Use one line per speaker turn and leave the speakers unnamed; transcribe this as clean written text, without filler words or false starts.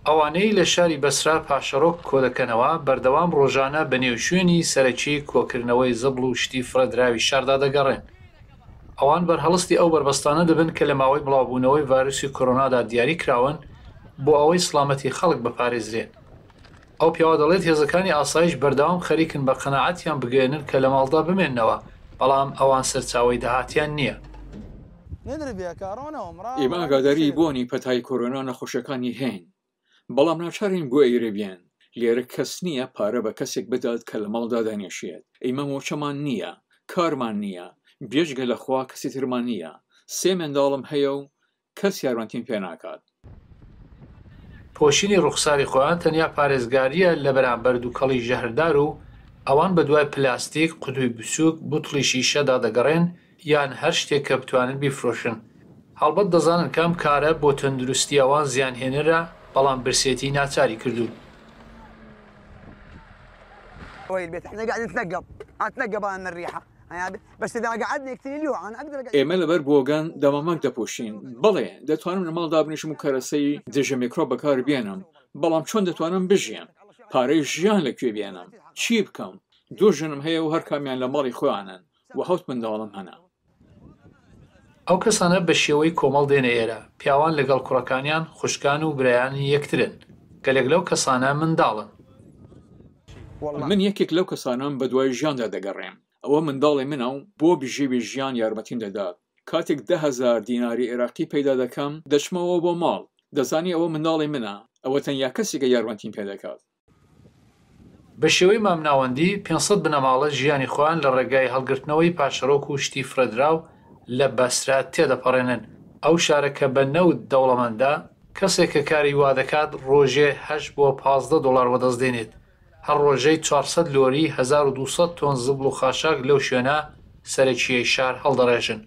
ئەوانەی لە شاری بەسرا پاشەڕۆک کۆدەکەنەوە بەردەوام ڕۆژانە بە نێوشوێنی سەرەکی کۆکردنەوەی زەبڵ و شتی فرەدراوی شاردا دەگەڕێن. ئەوان بەرهەڵستی ئەو بربەستانە دەبن کە لە ماوەی بڵاوبوونەوەی ڤایرۆسی کۆرۆنادا دیاری کراون بۆ ئەوەی سڵامەتی خەڵک بەپارێزرێن. ئەو پیاوە دەڵێت هێزەکانی ئاسایش بەردەوام خەریکن بە قەناعەتیان بگەێنن کە لە ماڵدا بمێننەوە، بەڵام ئەوان سەرچاوەی داهاتیان نییە.
ئێمە ئاگاداری بۆنی پەتای کۆرۆنا نەخۆشەکانی هەین، بەڵام ناچارین بۆ ئەیرەبیان. لێرە کەس نییە پارە بە کەسێک بدات کە لە ماڵدا دانێشێت. ئێمە مۆچەمان نییە، کارمان نییە، بێژگە لەخوا کەسی ترمان نییە. 3 منداڵم هەیە و کەس یارمەتیم پێ ناکات.
پۆشینی ڕوخساری خۆیان تەنیا پارێزگاریە لە بەرامبەر دووکەڵی ژەهردار و ئەوان بە دوای پلاستیک، قوتوی بچووک، بوتڵی شیشەدا دەگەڕێن یان هەر شتێک کە بتوانن بیفرۆشن. هەڵبەت دەزانن کەم کارە بۆ تەندروستی ئەوان زیانهێنەرە، بەڵام برسێتی ناچاری کردوون.
ئێمە لەبەر بۆگان دەمامەک دەپۆشین. بەڵێ دەتوانم لە ماڵدا بنیشم و کەرەسەی دژە میکرۆب بەکار بێنم، بەڵام چۆن دەتوانم بژیان؟ پارەی ژیان لەکوێ بێنم؟ چی بکەم؟ 2 ژنم هەیە و هەر کامیان لە ماڵی خۆیانن و 7 منداڵم هەنا.
ئەو کەسانە بە شێوەی کۆمەڵ دێنە ئێرە. پیاوان لەگەڵ کوڕەکانیان، خوشکان و برایانی یەکترن. گەلێک لەو کەسانە منداڵن.
من یەکێک لەو کەسانم بە دوای ژیاندا دەگەڕێم. ئەوە منداڵی منە و بۆ بژێوی ژیان یارمەتیم دەدات. کاتێک 10,000 دیناری عێراقی پەیدا دەکەم دەچمەوە بۆ ماڵ. دەزانی ئەوە منداڵی منە، ئەوە تەنیا کەسێکە یارمەتیم پێ دەکات.
بە شێوەی مامناوەندی 500 بنەماڵە ژیانی خۆیان لە ڕێگای هەڵگرتنەوەی پاشەڕۆک و شتی فرەدراو لە بەسرا تێدەپەڕێنن. ئەو شارەکە بە نەوت دەوڵەمەندە کەسێک کە کاری وا دەکات ڕۆژێ 8 بۆ 15 دلار وەدەستدێنێت. هەر ڕۆژەی 400 لۆری 1200 تۆن زبڵ و خاشاک لەو شوێنە سەرەکیەی شار هەڵدەڕێژن.